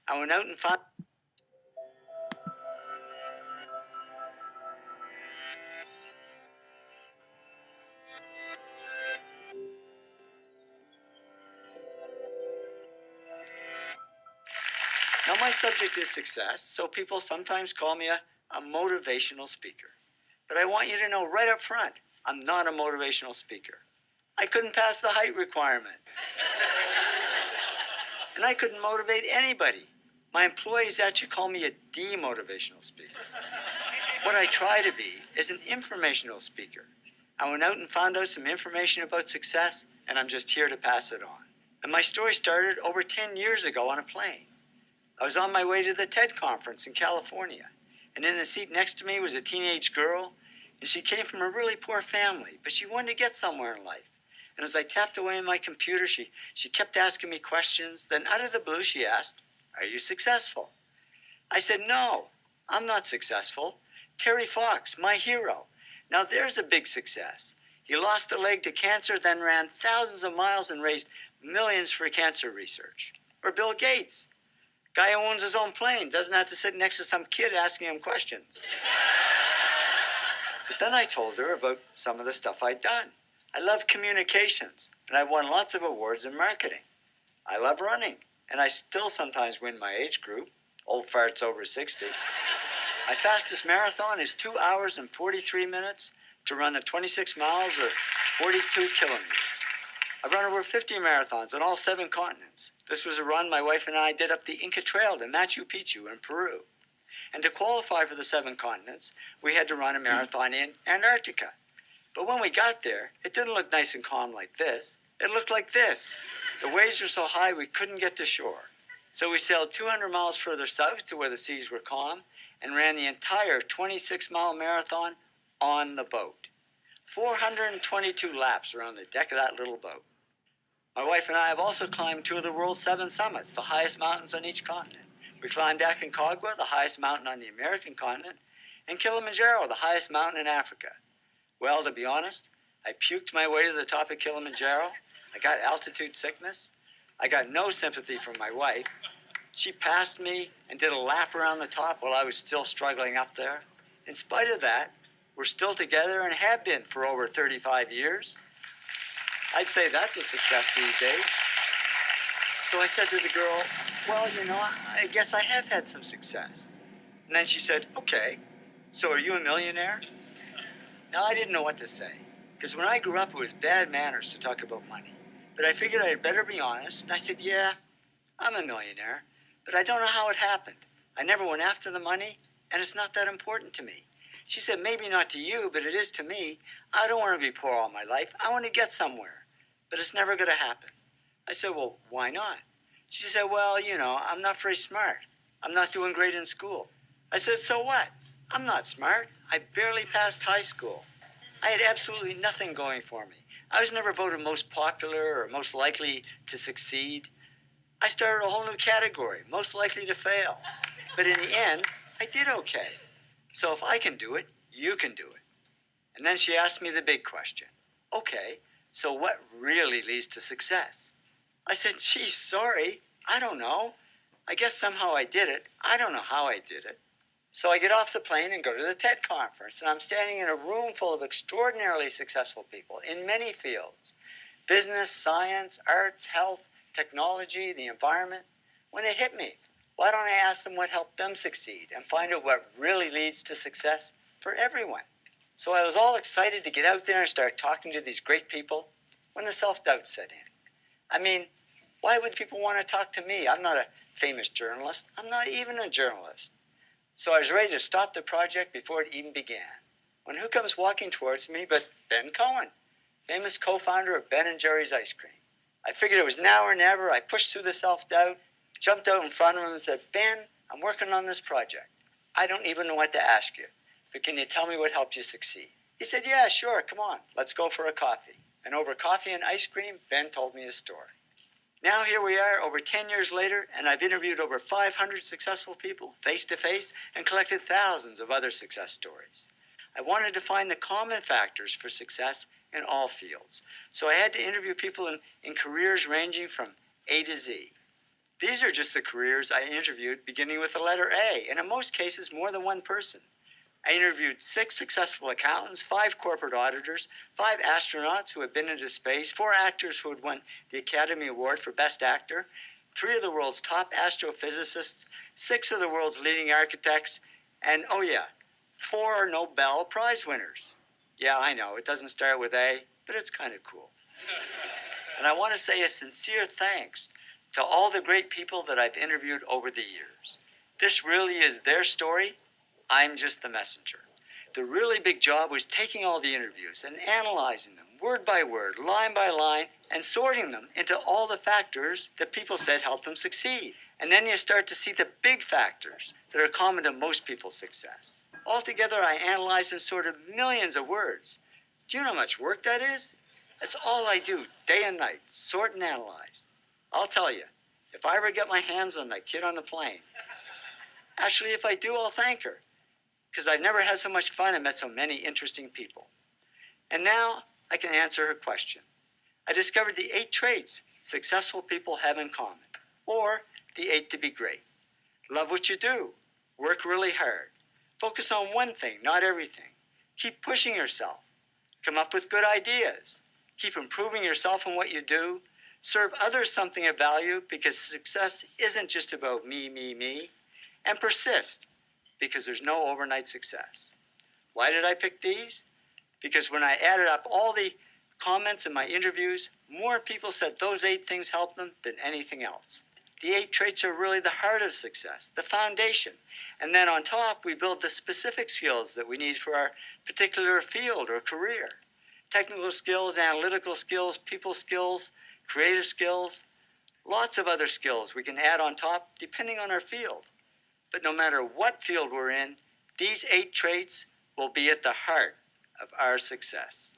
I went out and found. Now, my subject is success, so people sometimes call me a motivational speaker. But I want you to know right up front, I'm not a motivational speaker. I couldn't pass the height requirement. And I couldn't motivate anybody. My employees actually call me a demotivational speaker. What I try to be is an informational speaker. I went out and found out some information about success, and I'm just here to pass it on. And my story started over 10 years ago on a plane. I was on my way to the TED conference in California, and in the seat next to me was a teenage girl, and she came from a really poor family, but she wanted to get somewhere in life. And as I tapped away on my computer, she kept asking me questions. Then out of the blue, she asked, "Are you successful?" I said, "No, I'm not successful. Terry Fox, my hero. Now there's a big success. He lost a leg to cancer, then ran thousands of miles and raised millions for cancer research." Or Bill Gates. Guy who owns his own plane, doesn't have to sit next to some kid asking him questions. But then I told her about some of the stuff I'd done. I love communications, and I won lots of awards in marketing. I love running, and I still sometimes win my age group, old farts over 60. My fastest marathon is 2 hours and 43 minutes to run the 26 miles or 42 kilometers. I've run over 50 marathons on all 7 continents. This was a run my wife and I did up the Inca Trail to Machu Picchu in Peru. And to qualify for the 7 continents, we had to run a marathon in Antarctica. But when we got there, it didn't look nice and calm like this. It looked like this. The waves were so high we couldn't get to shore. So we sailed 200 miles further south to where the seas were calm and ran the entire 26-mile marathon on the boat. 422 laps around the deck of that little boat. My wife and I have also climbed 2 of the world's 7 summits, the highest mountains on each continent. We climbed Aconcagua, the highest mountain on the American continent, and Kilimanjaro, the highest mountain in Africa. Well, to be honest, I puked my way to the top of Kilimanjaro. I got altitude sickness. I got no sympathy from my wife. She passed me and did a lap around the top while I was still struggling up there. In spite of that, we're still together and have been for over 35 years. I'd say that's a success these days. So I said to the girl, "Well, I guess I have had some success." And then she said, "Okay, so are you a millionaire?" Now, I didn't know what to say, because when I grew up, it was bad manners to talk about money. But I figured I'd better be honest, and I said, "Yeah, I'm a millionaire, but I don't know how it happened. I never went after the money, and it's not that important to me." She said, "Maybe not to you, but it is to me. I don't want to be poor all my life. I want to get somewhere, but it's never going to happen." I said, "Well, why not?" She said, "Well, I'm not very smart. I'm not doing great in school." I said, "So what? I'm not smart. I barely passed high school. I had absolutely nothing going for me. I was never voted most popular or most likely to succeed. I started a whole new category, most likely to fail. But in the end, I did okay. So if I can do it, you can do it." And then she asked me the big question. "Okay, so what really leads to success?" I said, "Gee, sorry, I don't know. I guess somehow I did it. I don't know how I did it." So I get off the plane and go to the TED conference, and I'm standing in a room full of extraordinarily successful people in many fields: business, science, arts, health, technology, the environment. When it hit me, why don't I ask them what helped them succeed and find out what really leads to success for everyone? So I was all excited to get out there and start talking to these great people when the self-doubt set in. I mean, why would people want to talk to me? I'm not a famous journalist. I'm not even a journalist. So I was ready to stop the project before it even began. When who comes walking towards me but Ben Cohen, famous co-founder of Ben & Jerry's Ice Cream. I figured it was now or never. I pushed through the self-doubt, jumped out in front of him and said, "Ben, I'm working on this project. I don't even know what to ask you, but can you tell me what helped you succeed?" He said, "Yeah, sure, come on, let's go for a coffee." And over coffee and ice cream, Ben told me his story. Now here we are over 10 years later, and I've interviewed over 500 successful people face-to-face and collected thousands of other success stories. I wanted to find the common factors for success in all fields. So I had to interview people in careers ranging from A to Z. These are just the careers I interviewed, beginning with the letter A, and in most cases more than one person. I interviewed 6 successful accountants, 5 corporate auditors, 5 astronauts who had been into space, 4 actors who had won the Academy Award for Best Actor, 3 of the world's top astrophysicists, 6 of the world's leading architects, and oh yeah, 4 Nobel Prize winners. Yeah, I know, it doesn't start with A, but it's kind of cool. And I want to say a sincere thanks to all the great people that I've interviewed over the years. This really is their story. I'm just the messenger. The really big job was taking all the interviews and analyzing them word by word, line by line, and sorting them into all the factors that people said helped them succeed. And then you start to see the big factors that are common to most people's success. Altogether, I analyzed and sorted millions of words. Do you know how much work that is? That's all I do, day and night, sort and analyze. I'll tell you, if I ever get my hands on that kid on the plane, actually, if I do, I'll thank her, because I've never had so much fun and met so many interesting people. And now I can answer her question. I discovered the 8 traits successful people have in common, or the 8 to be great. Love what you do. Work really hard. Focus on one thing, not everything. Keep pushing yourself. Come up with good ideas. Keep improving yourself in what you do. Serve others something of value, because success isn't just about me, me, me. And persist, because there's no overnight success. Why did I pick these? Because when I added up all the comments in my interviews, more people said those 8 things helped them than anything else. The 8 traits are really the heart of success, the foundation. And then on top, we build the specific skills that we need for our particular field or career. Technical skills, analytical skills, people skills, creative skills, lots of other skills we can add on top depending on our field. But no matter what field we're in, these 8 traits will be at the heart of our success.